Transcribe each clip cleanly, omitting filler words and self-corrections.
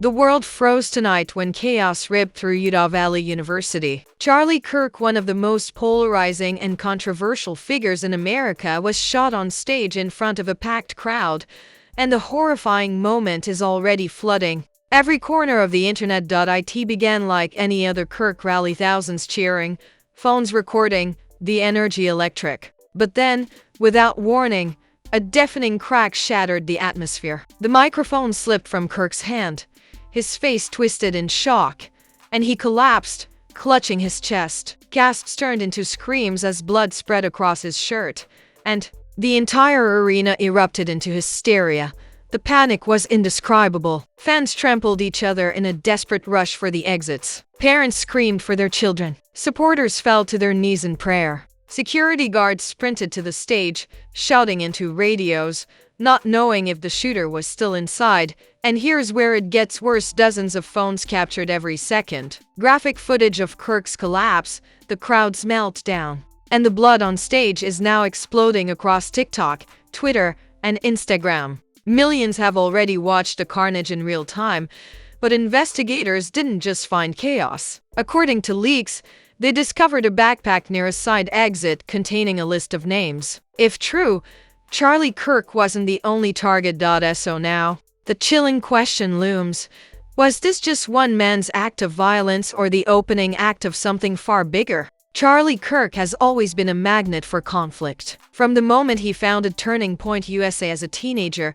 The world froze tonight when chaos ripped through Utah Valley University. Charlie Kirk, one of the most polarizing and controversial figures in America, was shot on stage in front of a packed crowd, and the horrifying moment is already flooding every corner of the internet. It began like any other Kirk rally, thousands cheering, phones recording, the energy electric. But then, without warning, a deafening crack shattered the atmosphere. The microphone slipped from Kirk's hand. His face twisted in shock, and he collapsed, clutching his chest. Gasps turned into screams as blood spread across his shirt, and the entire arena erupted into hysteria. The panic was indescribable. Fans trampled each other in a desperate rush for the exits. Parents screamed for their children. Supporters fell to their knees in prayer. Security guards sprinted to the stage, shouting into radios, not knowing if the shooter was still inside. And here's where it gets worse. Dozens of phones captured every second graphic footage of Kirk's collapse, the crowd's meltdown. And the blood on stage is now exploding across TikTok, Twitter, and Instagram. Millions have already watched the carnage in real time, but investigators didn't just find chaos. According to leaks, they discovered a backpack near a side exit containing a list of names. If true, Charlie Kirk wasn't the only target. So now, the chilling question looms. Was this just one man's act of violence or the opening act of something far bigger? Charlie Kirk has always been a magnet for conflict. From the moment he founded Turning Point USA as a teenager,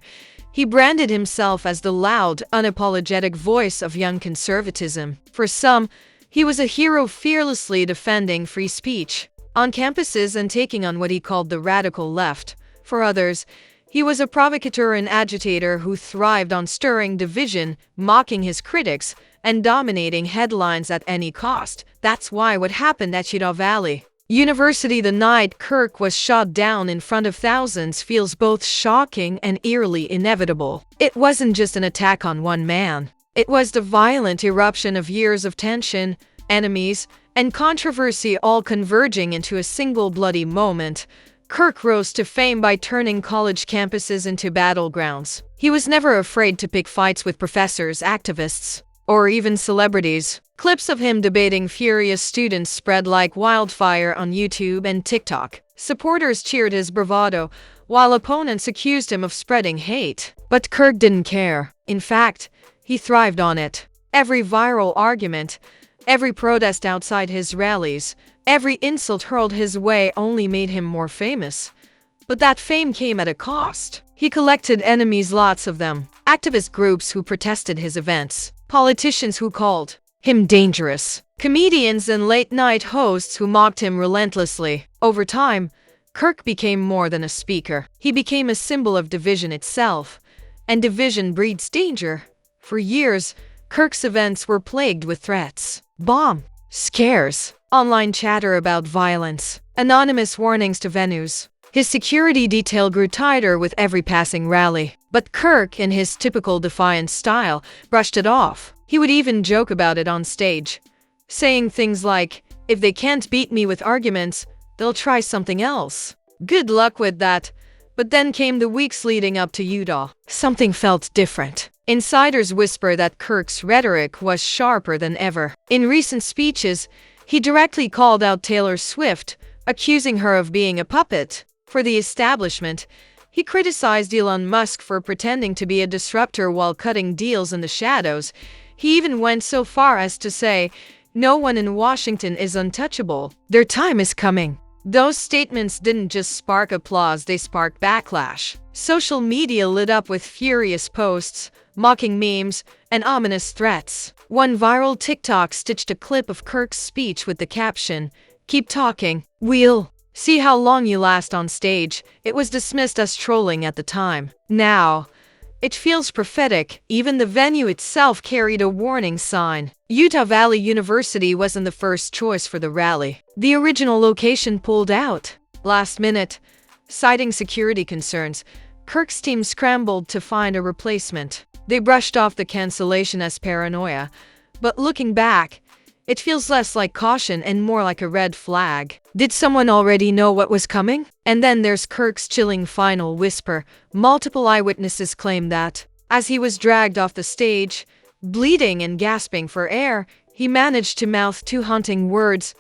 he branded himself as the loud, unapologetic voice of young conservatism. For some, he was a hero, fearlessly defending free speech on campuses and taking on what he called the radical left. For others, he was a provocateur and agitator who thrived on stirring division, mocking his critics, and dominating headlines at any cost. That's why what happened at Utah Valley University the night Kirk was shot down in front of thousands feels both shocking and eerily inevitable. It wasn't just an attack on one man. It was the violent eruption of years of tension, enemies, and controversy all converging into a single bloody moment. Kirk rose to fame by turning college campuses into battlegrounds. He was never afraid to pick fights with professors, activists, or even celebrities. Clips of him debating furious students spread like wildfire on YouTube and TikTok. Supporters cheered his bravado, while opponents accused him of spreading hate. But Kirk didn't care. In fact, he thrived on it. Every viral argument, every protest outside his rallies, every insult hurled his way only made him more famous. But that fame came at a cost. He collected enemies, lots of them. Activist groups who protested his events, politicians who called him dangerous, comedians and late-night hosts who mocked him relentlessly. Over time, Kirk became more than a speaker. He became a symbol of division itself, and division breeds danger. For years, Kirk's events were plagued with threats, bomb scares, online chatter about violence, anonymous warnings to venues. His security detail grew tighter with every passing rally. But Kirk, in his typical defiant style, brushed it off. He would even joke about it on stage, saying things like, "If they can't beat me with arguments, they'll try something else." Good luck with that. But then came the weeks leading up to Utah. Something felt different. Insiders whisper that Kirk's rhetoric was sharper than ever. In recent speeches, he directly called out Taylor Swift, accusing her of being a puppet for the establishment. He criticized Elon Musk for pretending to be a disruptor while cutting deals in the shadows. He even went so far as to say, "No one in Washington is untouchable. Their time is coming." Those statements didn't just spark applause, they sparked backlash. Social media lit up with furious posts, mocking memes, and ominous threats. One viral TikTok stitched a clip of Kirk's speech with the caption, "Keep talking. We'll see how long you last on stage." It was dismissed as trolling at the time. Now, it feels prophetic. Even the venue itself carried a warning sign. Utah Valley University wasn't the first choice for the rally. The original location pulled out last minute, citing security concerns. Kirk's team scrambled to find a replacement. They brushed off the cancellation as paranoia, but looking back, it feels less like caution and more like a red flag. Did someone already know what was coming? And then there's Kirk's chilling final whisper. Multiple eyewitnesses claim that, as he was dragged off the stage, Bleeding and gasping for air, he managed to mouth two haunting words.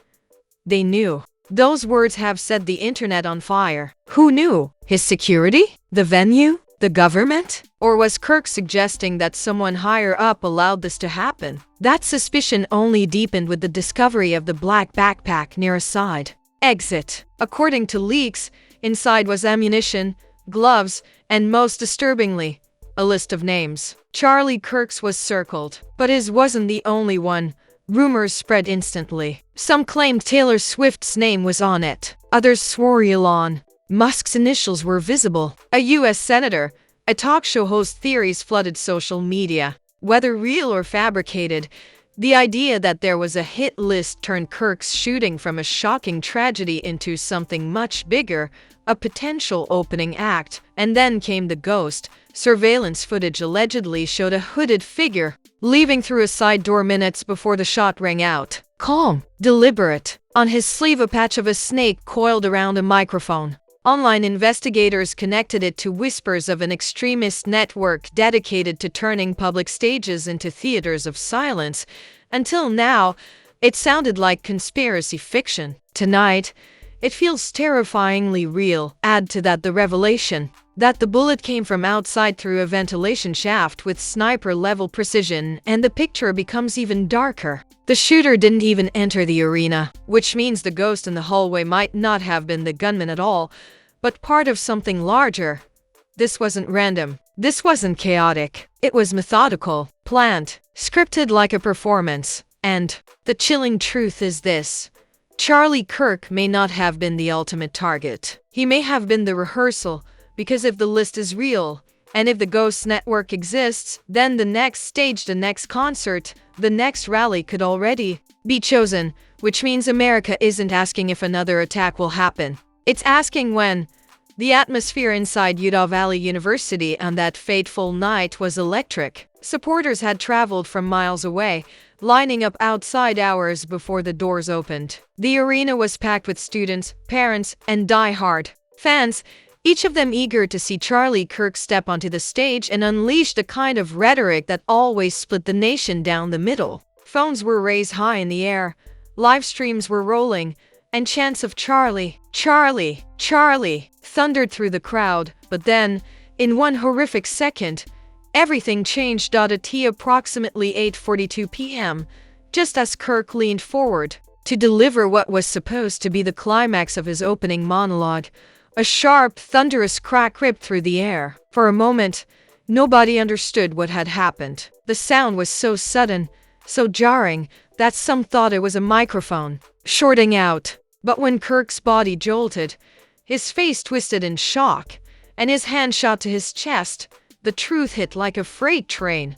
They knew. Those words have set the internet on fire. Who knew? His security? The venue? The government? Or was Kirk suggesting that someone higher up allowed this to happen? That suspicion only deepened with the discovery of the black backpack near a side exit. According to leaks, inside was ammunition, gloves, and most disturbingly, a list of names. Charlie Kirk's was circled, but his wasn't the only one. Rumors spread instantly. Some claimed Taylor Swift's name was on it. Others swore Elon Musk's initials were visible. A U.S. senator, a talk show host. Theories flooded social media. Whether real or fabricated, the idea that there was a hit list turned Kirk's shooting from a shocking tragedy into something much bigger, a potential opening act. And then came the ghost. Surveillance footage allegedly showed a hooded figure leaving through a side door minutes before the shot rang out. Calm, deliberate. On his sleeve a patch of a snake coiled around a microphone. Online investigators connected it to whispers of an extremist network dedicated to turning public stages into theaters of silence. Until now, it sounded like conspiracy fiction. Tonight, it feels terrifyingly real. Add to that the revelation that the bullet came from outside through a ventilation shaft with sniper-level precision, and the picture becomes even darker. The shooter didn't even enter the arena, which means the ghost in the hallway might not have been the gunman at all, but part of something larger. This wasn't random. This wasn't chaotic. It was methodical, planned, scripted like a performance. And the chilling truth is this. Charlie Kirk may not have been the ultimate target. He may have been the rehearsal, because if the list is real, and if the Ghost Network exists, then the next stage, the next concert, the next rally could already be chosen, which means America isn't asking if another attack will happen. It's asking when. The atmosphere inside Utah Valley University on that fateful night was electric. Supporters had traveled from miles away, lining up outside hours before the doors opened. The arena was packed with students, parents, and die-hard fans, each of them eager to see Charlie Kirk step onto the stage and unleash the kind of rhetoric that always split the nation down the middle. Phones were raised high in the air, live streams were rolling, and chants of Charlie, Charlie, Charlie thundered through the crowd. But then, in one horrific second, everything changed. At approximately 8:42 p.m., just as Kirk leaned forward to deliver what was supposed to be the climax of his opening monologue, a sharp, thunderous crack ripped through the air. For a moment, nobody understood what had happened. The sound was so sudden, so jarring, that some thought it was a microphone shorting out. But when Kirk's body jolted, his face twisted in shock, and his hand shot to his chest, the truth hit like a freight train.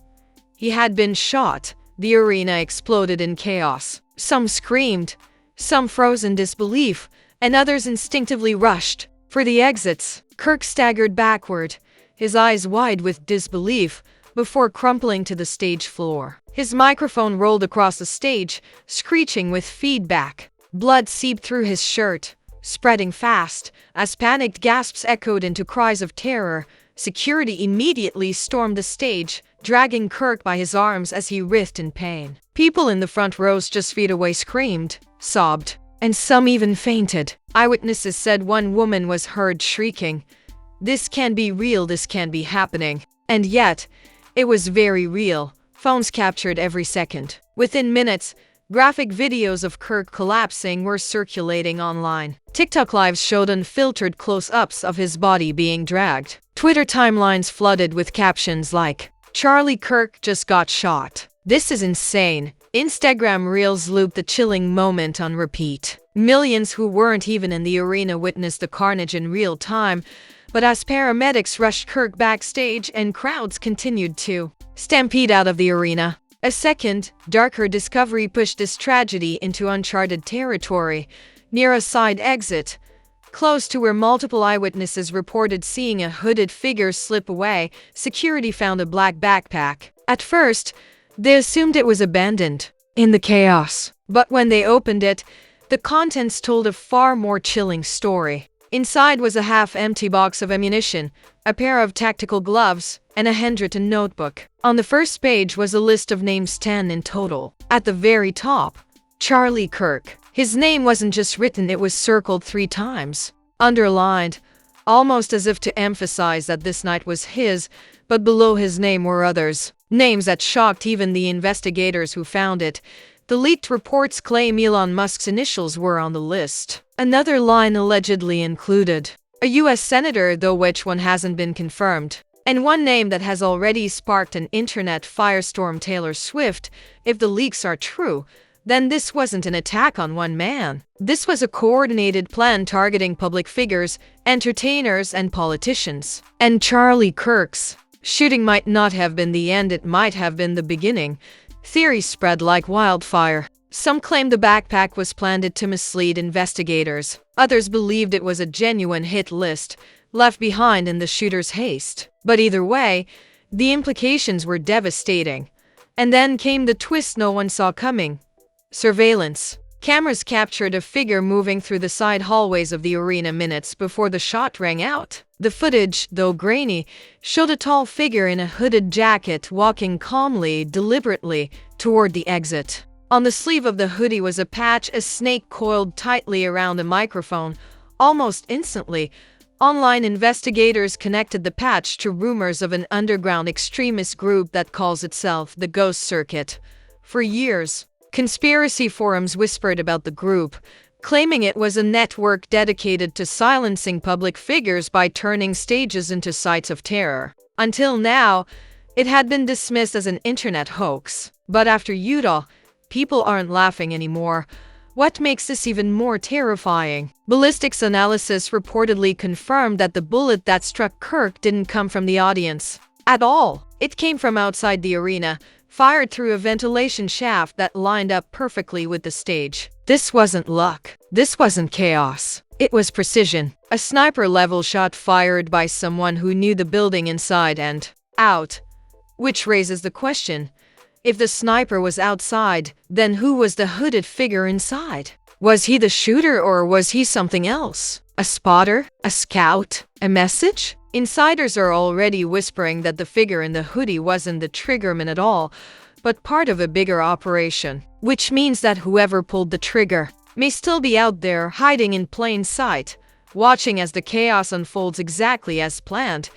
He had been shot. The arena exploded in chaos. Some screamed, some froze in disbelief, and others instinctively rushed for the exits. Kirk staggered backward, his eyes wide with disbelief, before crumpling to the stage floor. His microphone rolled across the stage, screeching with feedback. Blood seeped through his shirt, spreading fast, as panicked gasps echoed into cries of terror. Security immediately stormed the stage, dragging Kirk by his arms as he writhed in pain. People in the front rows just feet away screamed, sobbed, and some even fainted. Eyewitnesses said one woman was heard shrieking, "This can't be real, this can't be happening." And yet, it was very real. Phones captured every second. Within minutes, graphic videos of Kirk collapsing were circulating online. TikTok lives showed unfiltered close-ups of his body being dragged. Twitter timelines flooded with captions like, "Charlie Kirk just got shot. This is insane." Instagram Reels looped the chilling moment on repeat. Millions who weren't even in the arena witnessed the carnage in real time, but as paramedics rushed Kirk backstage and crowds continued to stampede out of the arena, a second, darker discovery pushed this tragedy into uncharted territory. Near a side exit, close to where multiple eyewitnesses reported seeing a hooded figure slip away, security found a black backpack. At first, they assumed it was abandoned in the chaos. But when they opened it, the contents told a far more chilling story. Inside was a half-empty box of ammunition, a pair of tactical gloves, and a handwritten notebook. On the first page was a list of names, 10 in total. At the very top, Charlie Kirk. His name wasn't just written, it was circled 3 times. Underlined, almost as if to emphasize that this night was his, but below his name were others. Names that shocked even the investigators who found it. The leaked reports claim Elon Musk's initials were on the list. Another line allegedly included a US senator, though which one hasn't been confirmed. And one name that has already sparked an internet firestorm, Taylor Swift. If the leaks are true, then this wasn't an attack on one man. This was a coordinated plan targeting public figures, entertainers, and politicians. And Charlie Kirk's shooting might not have been the end, it might have been the beginning. Theories spread like wildfire. Some claimed the backpack was planted to mislead investigators. Others believed it was a genuine hit list, left behind in the shooter's haste. But either way, the implications were devastating. And then came the twist no one saw coming. Surveillance. Cameras captured a figure moving through the side hallways of the arena minutes before the shot rang out. The footage, though grainy, showed a tall figure in a hooded jacket walking calmly, deliberately, toward the exit. On the sleeve of the hoodie was a patch, a snake coiled tightly around a microphone. Almost instantly, online investigators connected the patch to rumors of an underground extremist group that calls itself the Ghost Circuit. For years, conspiracy forums whispered about the group, claiming it was a network dedicated to silencing public figures by turning stages into sites of terror. Until now, it had been dismissed as an internet hoax. But after Utah, people aren't laughing anymore. What makes this even more terrifying? Ballistics analysis reportedly confirmed that the bullet that struck Kirk didn't come from the audience at all. It came from outside the arena, fired through a ventilation shaft that lined up perfectly with the stage. This wasn't luck. This wasn't chaos. It was precision. A sniper-level shot fired by someone who knew the building inside and out. Which raises the question, if the sniper was outside, then who was the hooded figure inside? Was he the shooter or was he something else? A spotter? A scout? A message? Insiders are already whispering that the figure in the hoodie wasn't the triggerman at all, but part of a bigger operation. Which means that whoever pulled the trigger may still be out there, hiding in plain sight, watching as the chaos unfolds exactly as planned.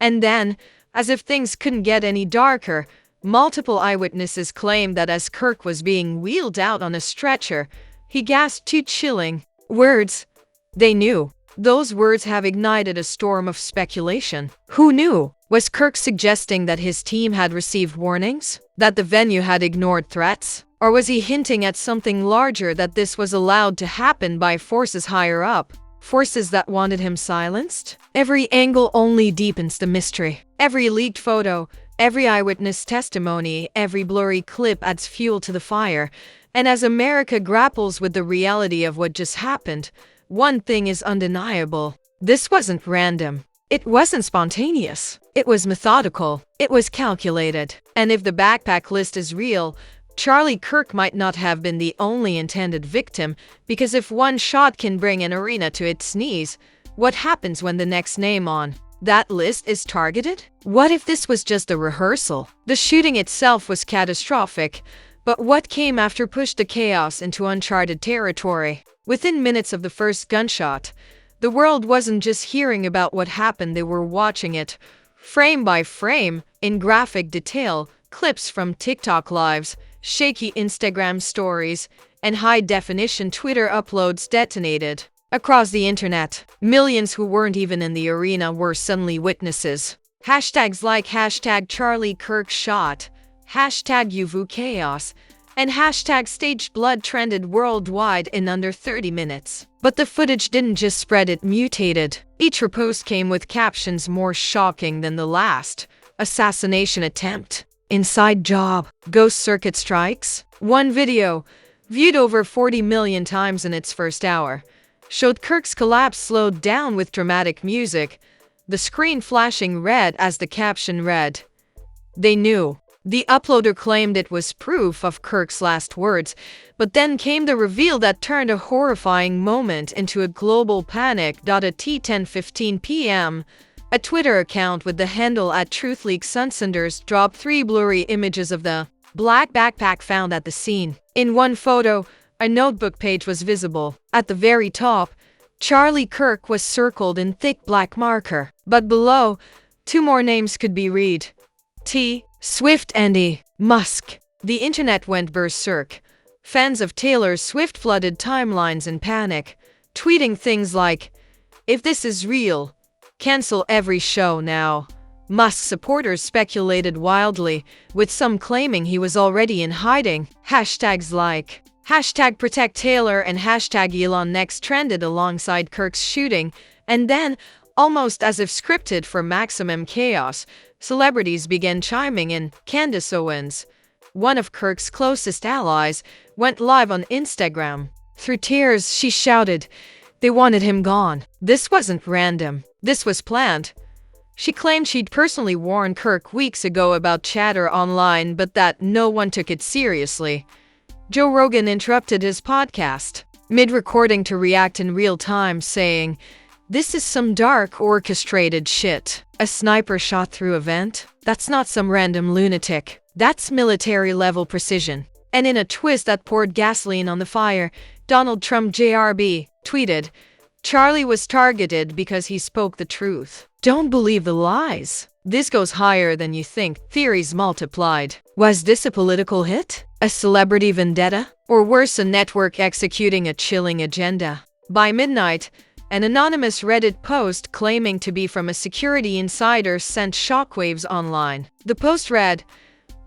And then, as if things couldn't get any darker, multiple eyewitnesses claim that as Kirk was being wheeled out on a stretcher, he gasped 2 chilling words. They knew. Those words have ignited a storm of speculation. Who knew? Was Kirk suggesting that his team had received warnings? That the venue had ignored threats? Or was he hinting at something larger, that this was allowed to happen by forces higher up? Forces that wanted him silenced? Every angle only deepens the mystery. Every leaked photo, every eyewitness testimony, every blurry clip adds fuel to the fire. And as America grapples with the reality of what just happened, one thing is undeniable. This wasn't random. It wasn't spontaneous. It was methodical. It was calculated. And if the backpack list is real, Charlie Kirk might not have been the only intended victim, because if one shot can bring an arena to its knees, what happens when the next name on that list is targeted? What if this was just a rehearsal? The shooting itself was catastrophic, but what came after pushed the chaos into uncharted territory. Within minutes of the first gunshot, the world wasn't just hearing about what happened, they were watching it, frame by frame, in graphic detail. Clips from TikTok lives, shaky Instagram stories, and high-definition Twitter uploads detonated. Across the internet, millions who weren't even in the arena were suddenly witnesses. Hashtags like hashtag Charlie Kirk shot, hashtag UVU chaos, and hashtag staged blood trended worldwide in under 30 minutes. But the footage didn't just spread, it mutated. Each repost came with captions more shocking than the last. Assassination attempt. Inside job. Ghost circuit strikes. One video, viewed over 40 million times in its first hour, showed Kirk's collapse slowed down with dramatic music, the screen flashing red as the caption read. They knew. The uploader claimed it was proof of Kirk's last words, but then came the reveal that turned a horrifying moment into a global panic. At 10:15 p.m., a Twitter account with the handle @TruthLeaksUnsenders dropped 3 blurry images of the black backpack found at the scene. In one photo, a notebook page was visible. At the very top, Charlie Kirk was circled in thick black marker, but below, 2 more names could be read. T. Swift and E. Musk. The internet went berserk. Fans of Taylor Swift flooded timelines in panic, tweeting things like, "If this is real, cancel every show now." Musk supporters speculated wildly, with some claiming he was already in hiding. Hashtags like #ProtectTaylor and #ElonNext trended alongside Kirk's shooting, and then, almost as if scripted for maximum chaos, celebrities began chiming in. Candace Owens, one of Kirk's closest allies, went live on Instagram. Through tears, she shouted, "They wanted him gone. This wasn't random. This was planned." She claimed she'd personally warned Kirk weeks ago about chatter online, but that no one took it seriously. Joe Rogan interrupted his podcast mid-recording to react in real time, saying, "This is some dark, orchestrated shit. A sniper shot through a vent? That's not some random lunatic. That's military-level precision." And in a twist that poured gasoline on the fire, Donald Trump Jr. tweeted, "Charlie was targeted because he spoke the truth. Don't believe the lies. This goes higher than you think." Theories multiplied. Was this a political hit? A celebrity vendetta? Or worse, a network executing a chilling agenda? By midnight, an anonymous Reddit post claiming to be from a security insider sent shockwaves online. The post read,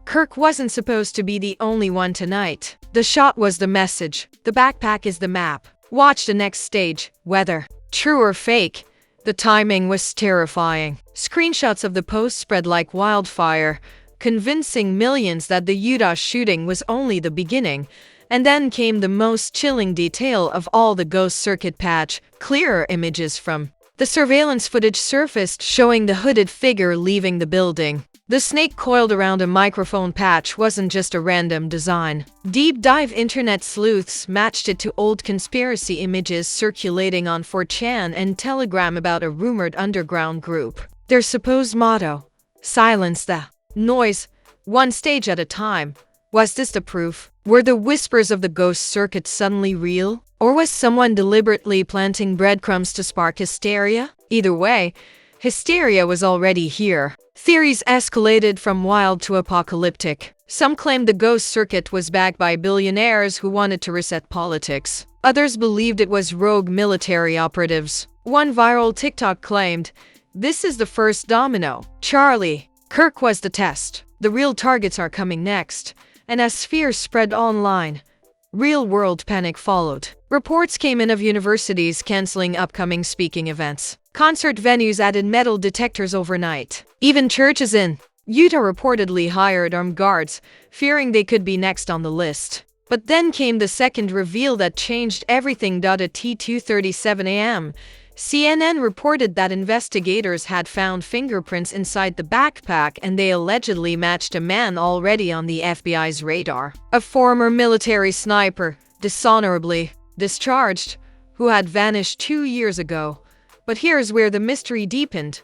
"Kirk wasn't supposed to be the only one tonight. The shot was the message. The backpack is the map. Watch the next stage. Whether true or fake, the timing was terrifying." Screenshots of the post spread like wildfire, convincing millions that the Utah shooting was only the beginning. And then came the most chilling detail of all: the ghost circuit patch. Clearer images from the surveillance footage surfaced showing the hooded figure leaving the building. The snake coiled around a microphone patch wasn't just a random design. Deep dive internet sleuths matched it to old conspiracy images circulating on 4chan and Telegram about a rumored underground group. Their supposed motto: "Silence the noise, one stage at a time." Was this the proof? Were the whispers of the ghost circuit suddenly real? Or was someone deliberately planting breadcrumbs to spark hysteria? Either way, hysteria was already here. Theories escalated from wild to apocalyptic. Some claimed the ghost circuit was backed by billionaires who wanted to reset politics. Others believed it was rogue military operatives. One viral TikTok claimed, "This is the first domino. Charlie Kirk was the test. The real targets are coming next." And as fear spread online, real-world panic followed. Reports came in of universities canceling upcoming speaking events. Concert venues added metal detectors overnight. Even churches in Utah reportedly hired armed guards, fearing they could be next on the list. But then came the second reveal that changed everything. At 2:37 a.m., CNN reported that investigators had found fingerprints inside the backpack, and they allegedly matched a man already on the FBI's radar. A former military sniper, dishonorably discharged, who had vanished 2 years ago. But here's where the mystery deepened.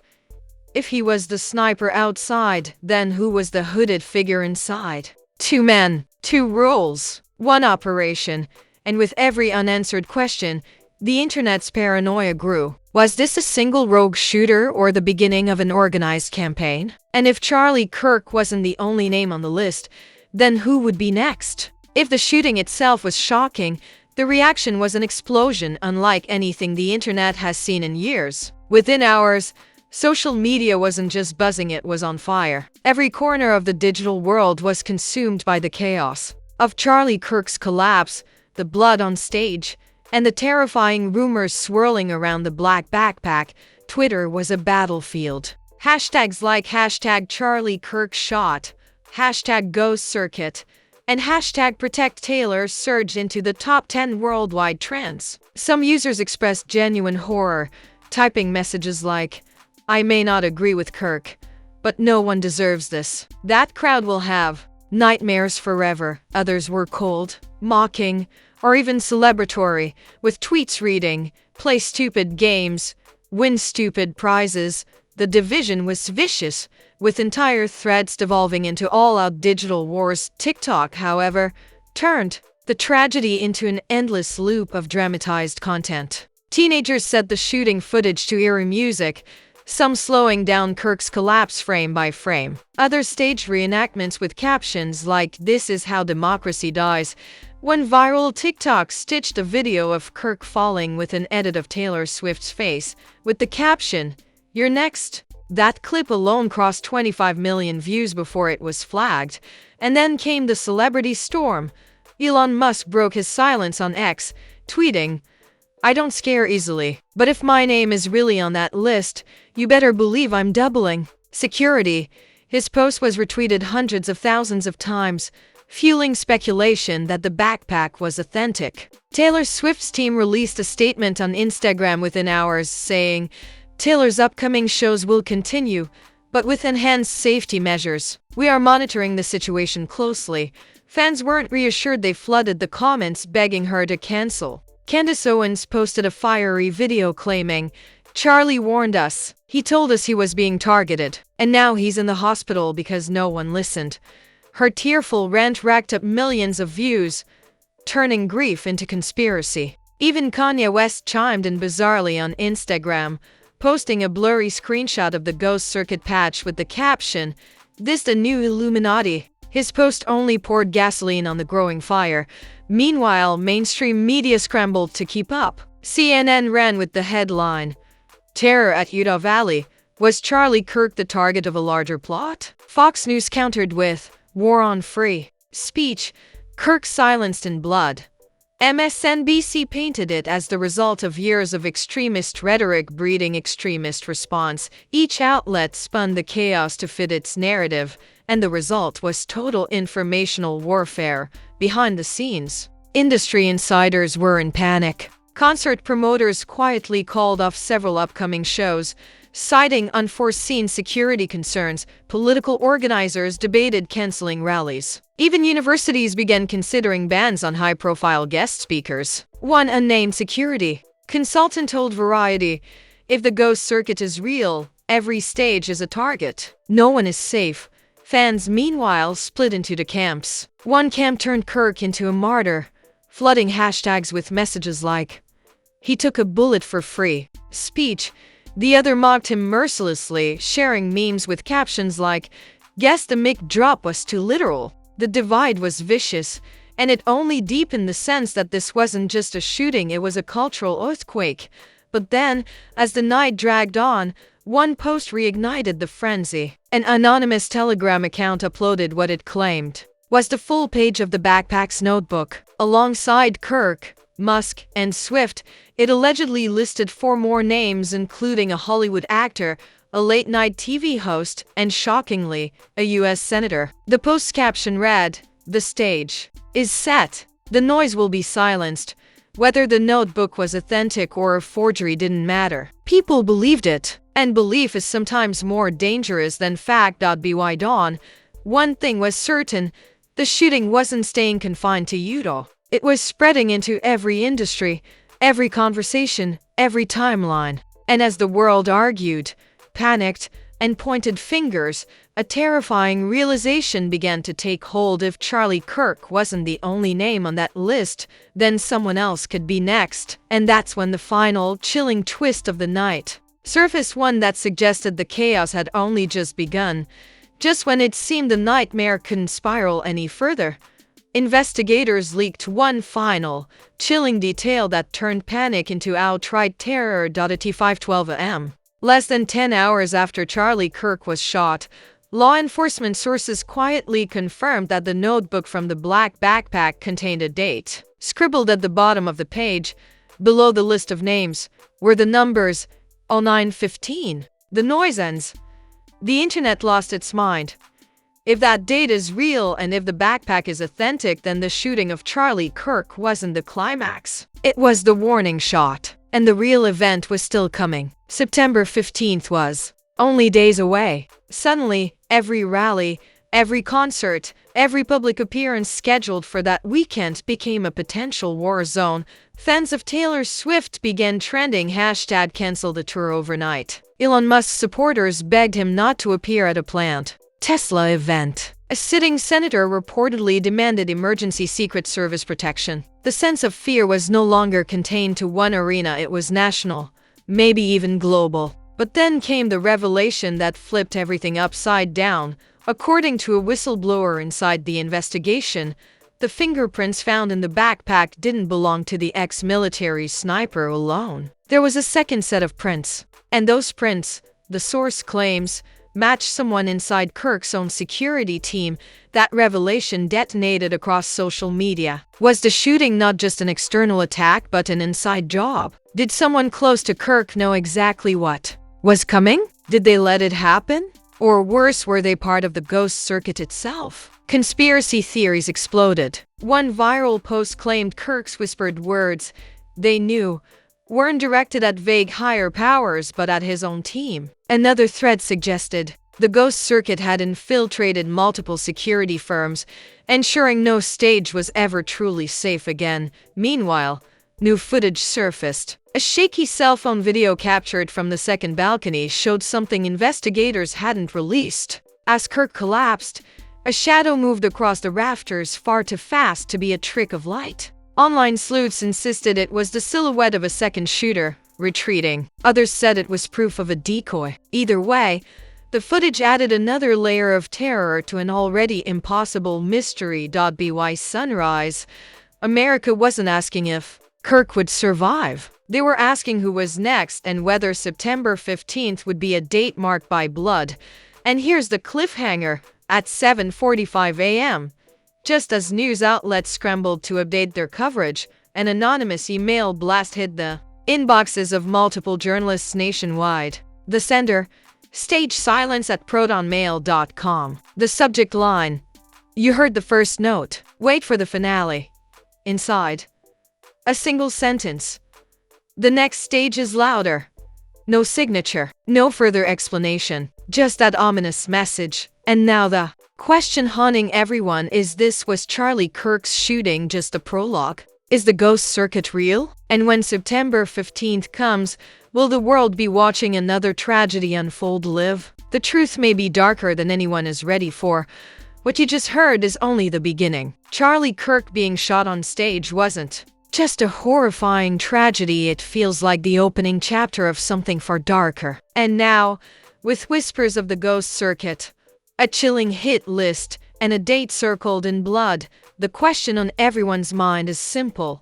If he was the sniper outside, then who was the hooded figure inside? 2 men, 2 roles, 1 operation, and with every unanswered question, the internet's paranoia grew. Was this a single rogue shooter or the beginning of an organized campaign? And if Charlie Kirk wasn't the only name on the list, then who would be next? If the shooting itself was shocking, the reaction was an explosion unlike anything the internet has seen in years. Within hours, social media wasn't just buzzing, it was on fire. Every corner of the digital world was consumed by the chaos of Charlie Kirk's collapse, the blood on stage, and the terrifying rumors swirling around the black backpack. Twitter was a battlefield. Hashtags like #CharlieKirkShot, #GhostCircuit, and #ProtectTaylor surged into the top 10 worldwide trends. Some users expressed genuine horror, typing messages like, "I may not agree with Kirk, But no one deserves this. That crowd will have nightmares forever. Others were cold, mocking, or even celebratory, with tweets reading, "Play stupid games, win stupid prizes." The division was vicious, with entire threads devolving into all-out digital wars. TikTok, however, turned the tragedy into an endless loop of dramatized content. Teenagers set the shooting footage to eerie music, some slowing down Kirk's collapse frame by frame. Others staged reenactments with captions like, "This is how democracy dies." One viral TikTok stitched a video of Kirk falling with an edit of Taylor Swift's face, with the caption, "You're next." That clip alone crossed 25 million views before it was flagged. And then came the celebrity storm. Elon Musk broke his silence on X, tweeting, "I don't scare easily, but if my name is really on that list, you better believe I'm doubling security." His post was retweeted hundreds of thousands of times, fueling speculation that the backpack was authentic. Taylor Swift's team released a statement on Instagram within hours saying, "Taylor's upcoming shows will continue, but with enhanced safety measures. We are monitoring the situation closely." Fans weren't reassured. They flooded the comments begging her to cancel. Candace Owens posted a fiery video claiming, "Charlie warned us. He told us he was being targeted. And now he's in the hospital because no one listened." Her tearful rant racked up millions of views, turning grief into conspiracy. Even Kanye West chimed in bizarrely on Instagram, posting a blurry screenshot of the Ghost Circuit patch with the caption, "This the new Illuminati." His post only poured gasoline on the growing fire. Meanwhile, mainstream media scrambled to keep up. CNN ran with the headline, "Terror at Utah Valley. Was Charlie Kirk the target of a larger plot?" Fox News countered with, "War on free speech. Kirk silenced in blood." MSNBC painted it as the result of years of extremist rhetoric breeding extremist response. Each outlet spun the chaos to fit its narrative, and the result was total informational warfare. Behind the scenes, industry insiders were in panic. Concert promoters quietly called off several upcoming shows, citing unforeseen security concerns. Political organizers debated canceling rallies. Even universities began considering bans on high-profile guest speakers. One unnamed security consultant told Variety, "If the Ghost Circuit is real, every stage is a target. No one is safe." Fans, meanwhile, split into two camps. One camp turned Kirk into a martyr, flooding hashtags with messages like, "He took a bullet for free speech." The other mocked him mercilessly, sharing memes with captions like, "Guess the mic drop was too literal." The divide was vicious, and it only deepened the sense that this wasn't just a shooting, it was a cultural earthquake. But then, as the night dragged on, one post reignited the frenzy. An anonymous Telegram account uploaded what it claimed was the full page of the backpack's notebook. Alongside Kirk, Musk, and Swift, it allegedly listed 4 more names, including a Hollywood actor, a late-night TV host, and shockingly, a U.S. senator. The post's caption read, "The stage is set. The noise will be silenced." Whether the notebook was authentic or a forgery didn't matter. People believed it, and belief is sometimes more dangerous than fact. By dawn, one thing was certain: the shooting wasn't staying confined to Utah. It was spreading into every industry, every conversation, every timeline. And as the world argued, panicked, and pointed fingers, a terrifying realization began to take hold. If Charlie Kirk wasn't the only name on that list, then someone else could be next. And that's when the final, chilling twist of the night surfaced, one that suggested the chaos had only just begun. Just when it seemed the nightmare couldn't spiral any further, investigators leaked one final, chilling detail that turned panic into outright terror. At 5:12 a.m., less than 10 hours after Charlie Kirk was shot, law enforcement sources quietly confirmed that the notebook from the black backpack contained a date. Scribbled at the bottom of the page, below the list of names, were the numbers 0915. The noise ends. The internet lost its mind. If that date is real and if the backpack is authentic, then the shooting of Charlie Kirk wasn't the climax. It was the warning shot. And the real event was still coming. September 15th was only days away. Suddenly, every rally, every concert, every public appearance scheduled for that weekend became a potential war zone. Fans of Taylor Swift began trending hashtag cancel the tour overnight. Elon Musk's supporters begged him not to appear at a planned Tesla event. A sitting senator reportedly demanded emergency Secret Service protection. The sense of fear was no longer contained to one arena, it was national, maybe even global. But then came the revelation that flipped everything upside down. According to a whistleblower inside the investigation, the fingerprints found in the backpack didn't belong to the ex-military sniper alone. There was a second set of prints. And those prints, the source claims, matched someone inside Kirk's own security team. That revelation detonated across social media. Was the shooting not just an external attack but an inside job? Did someone close to Kirk know exactly what was coming? Did they let it happen? Or worse, were they part of the ghost circuit itself? Conspiracy theories exploded. One viral post claimed Kirk's whispered words, "they knew," weren't directed at vague higher powers but at his own team. Another thread suggested the ghost circuit had infiltrated multiple security firms, ensuring no stage was ever truly safe again. Meanwhile, new footage surfaced. A shaky cell phone video captured from the second balcony showed something investigators hadn't released. As Kirk collapsed, a shadow moved across the rafters far too fast to be a trick of light. Online sleuths insisted it was the silhouette of a second shooter, retreating. Others said it was proof of a decoy. Either way, the footage added another layer of terror to an already impossible mystery. By sunrise, America wasn't asking if Kirk would survive. They were asking who was next and whether September 15th would be a date marked by blood. And here's the cliffhanger. At 7:45 a.m., just as news outlets scrambled to update their coverage, an anonymous email blast hit the inboxes of multiple journalists nationwide. The sender, stage silence at protonmail.com. The subject line, "You heard the first note. Wait for the finale." Inside, a single sentence, "The next stage is louder." No signature, no further explanation, just that ominous message. And now the question haunting everyone is this: was Charlie Kirk's shooting just a prologue? Is the ghost circuit real? And when September 15th comes, will the world be watching another tragedy unfold live? The truth may be darker than anyone is ready for. What you just heard is only the beginning. Charlie Kirk being shot on stage wasn't just a horrifying tragedy, it feels like the opening chapter of something far darker. And now, with whispers of the ghost circuit, a chilling hit list, and a date circled in blood, the question on everyone's mind is simple.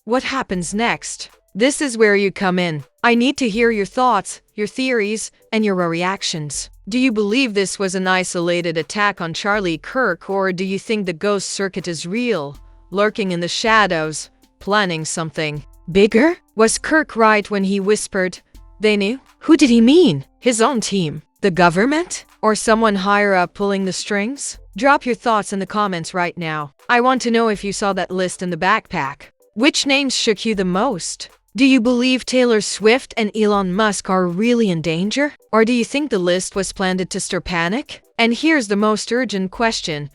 What happens next? This is where you come in. I need to hear your thoughts, your theories, and your reactions. Do you believe this was an isolated attack on Charlie Kirk, or do you think the ghost circuit is real, lurking in the shadows, planning something bigger? Was Kirk right when he whispered, "they knew"? Who did he mean? His own team? The government? Or someone higher up pulling the strings? Drop your thoughts in the comments right now. I want to know if you saw that list in the backpack. Which names shook you the most? Do you believe Taylor Swift and Elon Musk are really in danger? Or do you think the list was planned to stir panic? And here's the most urgent question.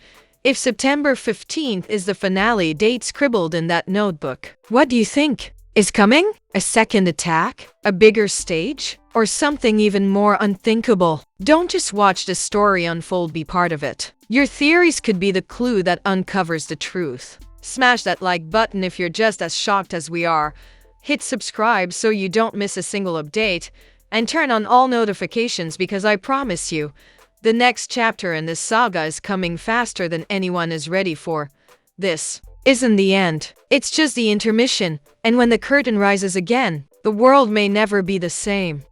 If September 15th is the finale date scribbled in that notebook, what do you think is coming? A second attack? A bigger stage? Or something even more unthinkable? Don't just watch the story unfold, be part of it. Your theories could be the clue that uncovers the truth. Smash that like button if you're just as shocked as we are. Hit subscribe so you don't miss a single update, and turn on all notifications because I promise you, the next chapter in this saga is coming faster than anyone is ready for. This isn't the end. It's just the intermission, and when the curtain rises again, the world may never be the same.